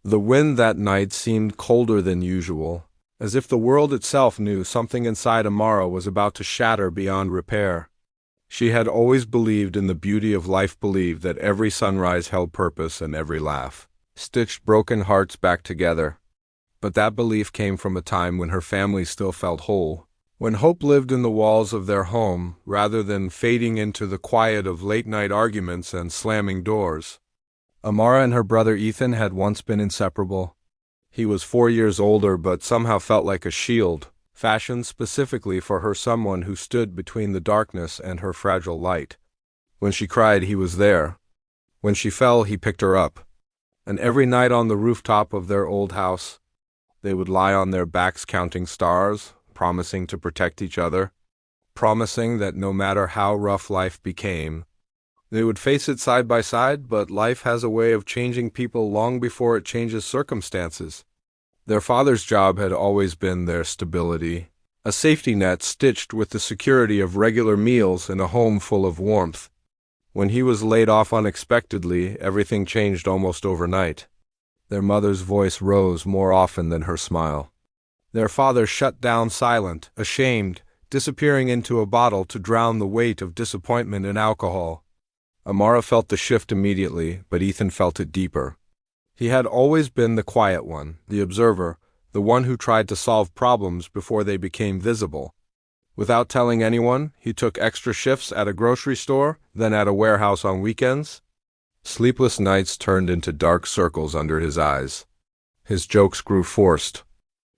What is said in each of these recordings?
The wind that night seemed colder than usual, as if the world itself knew something inside Amara was about to shatter beyond repair. She had always believed in the beauty of life, believed that every sunrise held purpose and every laugh stitched broken hearts back together. But that belief came from a time when her family still felt whole, when hope lived in the walls of their home rather than fading into the quiet of late-night arguments and slamming doors. Amara and her brother Ethan had once been inseparable. He was 4 years older but somehow felt like a shield, fashioned specifically for her, someone who stood between the darkness and her fragile light. When she cried, he was there. When she fell, he picked her up. And every night on the rooftop of their old house, they would lie on their backs counting stars, promising to protect each other, promising that no matter how rough life became, they would face it side by side. But life has a way of changing people long before it changes circumstances. Their father's job had always been their stability, a safety net stitched with the security of regular meals in a home full of warmth. When he was laid off unexpectedly, everything changed almost overnight. Their mother's voice rose more often than her smile. Their father shut down silent, ashamed, disappearing into a bottle to drown the weight of disappointment in alcohol. Amara felt the shift immediately, but Ethan felt it deeper. He had always been the quiet one, the observer, the one who tried to solve problems before they became visible. Without telling anyone, he took extra shifts at a grocery store, then at a warehouse on weekends. Sleepless nights turned into dark circles under his eyes. His jokes grew forced.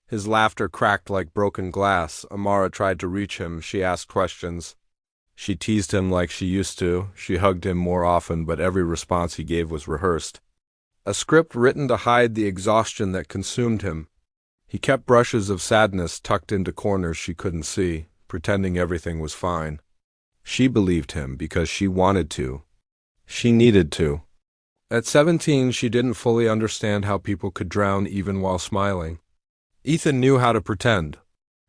His laughter cracked like broken glass. Amara tried to reach him. She asked questions. She teased him like she used to. She hugged him more often, but every response he gave was rehearsed. A script written to hide the exhaustion that consumed him. He kept brushes of sadness tucked into corners she couldn't see, pretending everything was fine. She believed him because she wanted to. She needed to. At 17, she didn't fully understand how people could drown even while smiling. Ethan knew how to pretend.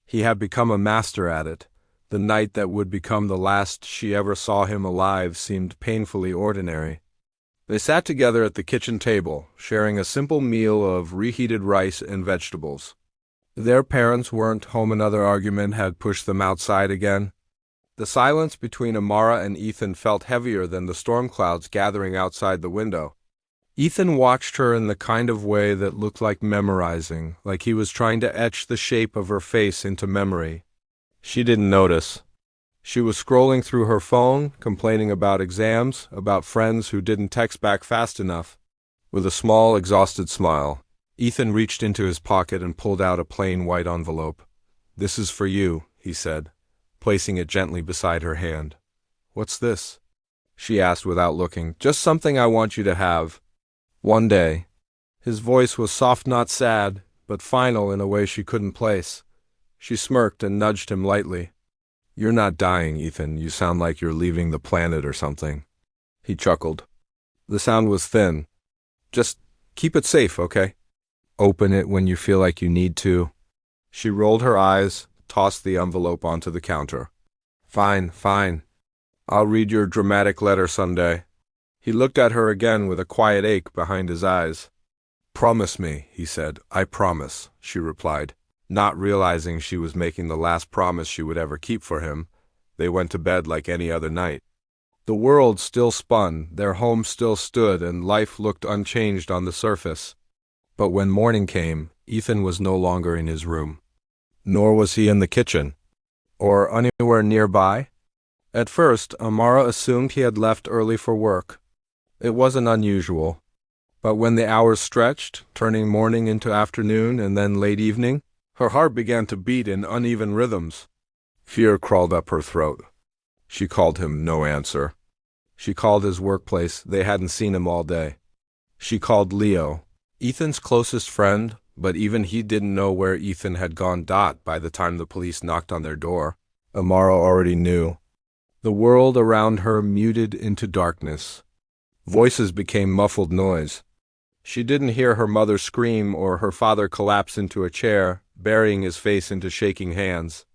He had become a master at it. The night that would become the last she ever saw him alive seemed painfully ordinary. They sat together at the kitchen table, sharing a simple meal of reheated rice and vegetables. Their parents weren't home. Another argument had pushed them outside again. The silence between Amara and Ethan felt heavier than the storm clouds gathering outside the window. Ethan watched her in the kind of way that looked like memorizing, like he was trying to etch the shape of her face into memory. She didn't notice. She was scrolling through her phone, complaining about exams, about friends who didn't text back fast enough. With a small, exhausted smile, Ethan reached into his pocket and pulled out a plain white envelope. "This is for you," he said, placing it gently beside her hand. "What's this?" she asked without looking. "Just something I want you to have. One day." His voice was soft, not sad, but final in a way she couldn't place. She smirked and nudged him lightly. "You're not dying, Ethan. You sound like you're leaving the planet or something." He chuckled. The sound was thin. "Just keep it safe, okay? Open it when you feel like you need to." She rolled her eyes, tossed the envelope onto the counter. Fine. I'll read your dramatic letter someday." He looked at her again with a quiet ache behind his eyes. "Promise me," he said. "I promise," she replied. Not realizing she was making the last promise she would ever keep for him, they went to bed like any other night. The world still spun, their home still stood, and life looked unchanged on the surface. But when morning came, Ethan was no longer in his room. Nor was he in the kitchen, or anywhere nearby. At first, Amara assumed he had left early for work. It wasn't unusual. But when the hours stretched, turning morning into afternoon and then late evening, her heart began to beat in uneven rhythms. Fear crawled up her throat. She called him no answer. She called his workplace. They hadn't seen him all day. She called Leo, Ethan's closest friend, but even he didn't know where Ethan had gone. By the time the police knocked on their door, Amara already knew. The world around her muted into darkness. Voices became muffled noise. She didn't hear her mother scream or her father collapse into a chair, burying his face into shaking hands.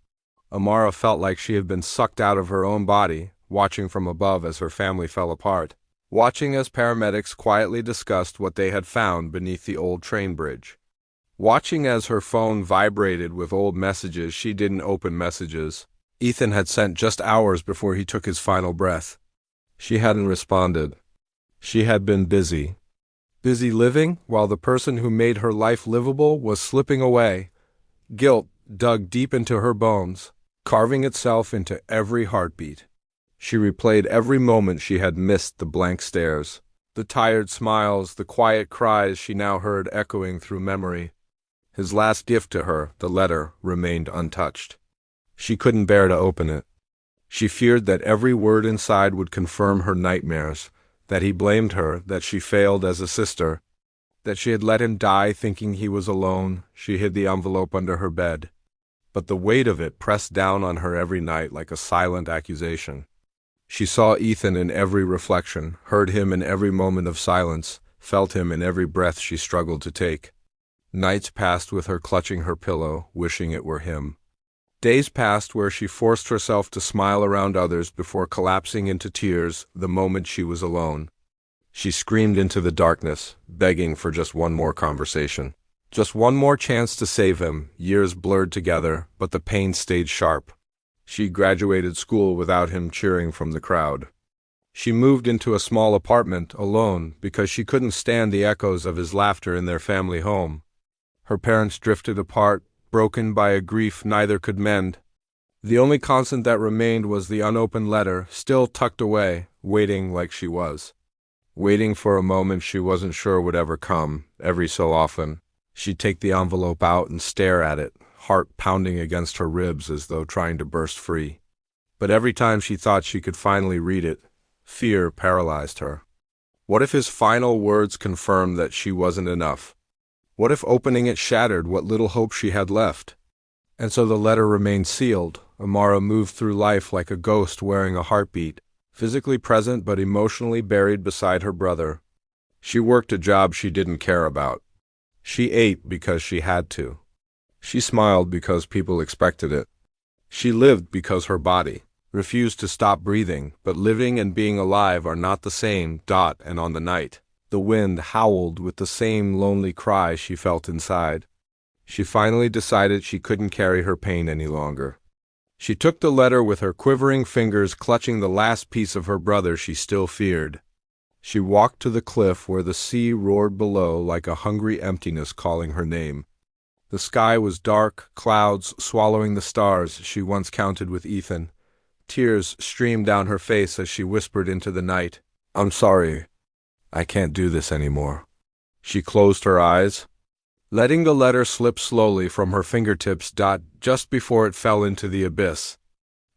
Amara felt like she had been sucked out of her own body, watching from above as her family fell apart. watching as paramedics quietly discussed what they had found beneath the old train bridge. Watching as her phone vibrated with old messages she didn't open, messages Ethan had sent just hours before he took his final breath. She hadn't responded. She had been busy. Busy living while the person who made her life livable was slipping away. Guilt dug deep into her bones, carving itself into every heartbeat. She replayed every moment she had missed, the blank stares, the tired smiles, the quiet cries she now heard echoing through memory. His last gift to her, the letter, remained untouched. She couldn't bear to open it. She feared that every word inside would confirm her nightmares, that he blamed her, that she failed as a sister, that she had let him die thinking he was alone. She hid the envelope under her bed. But the weight of it pressed down on her every night like a silent accusation. She saw Ethan in every reflection, heard him in every moment of silence, felt him in every breath she struggled to take. Nights passed with her clutching her pillow, wishing it were him. Days passed where she forced herself to smile around others before collapsing into tears the moment she was alone. She screamed into the darkness, begging for just one more conversation. Just one more chance to save him. Years blurred together, but the pain stayed sharp. She graduated school without him cheering from the crowd. She moved into a small apartment, alone, because she couldn't stand the echoes of his laughter in their family home. Her parents drifted apart, broken by a grief neither could mend. The only constant that remained was the unopened letter, still tucked away, waiting like she was. Waiting for a moment she wasn't sure would ever come. Every so often, she'd take the envelope out and stare at it, heart pounding against her ribs as though trying to burst free. But every time she thought she could finally read it, fear paralyzed her. What if his final words confirmed that she wasn't enough? What if opening it shattered what little hope she had left? And so the letter remained sealed. Amara moved through life like a ghost wearing a heartbeat, physically present but emotionally buried beside her brother. She worked a job she didn't care about. She ate because she had to. She smiled because people expected it. She lived because her body refused to stop breathing, but living and being alive are not the same. And on the night, the wind howled with the same lonely cry she felt inside. She finally decided she couldn't carry her pain any longer. She took the letter with her quivering fingers, clutching the last piece of her brother she still feared. She walked to the cliff where the sea roared below like a hungry emptiness calling her name. The sky was dark, clouds swallowing the stars she once counted with Ethan. Tears streamed down her face as she whispered into the night, "I'm sorry. I can't do this anymore." She closed her eyes, letting the letter slip slowly from her fingertips. Just before it fell into the abyss,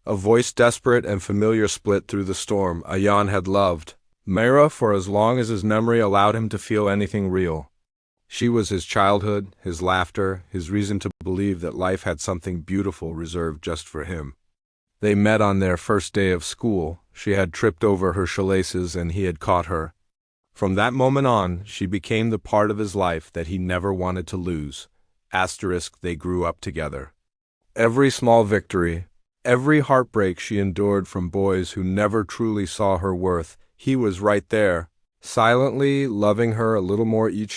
a voice desperate and familiar split through the storm. Ayan had loved Mayra for as long as his memory allowed him to feel anything real. She was his childhood, his laughter, his reason to believe that life had something beautiful reserved just for him. They met on their first day of school. She had tripped over her shoelaces and he had caught her. From that moment on, she became the part of his life that he never wanted to lose. They grew up together. Every small victory, every heartbreak she endured from boys who never truly saw her worth, he was right there, silently loving her a little more each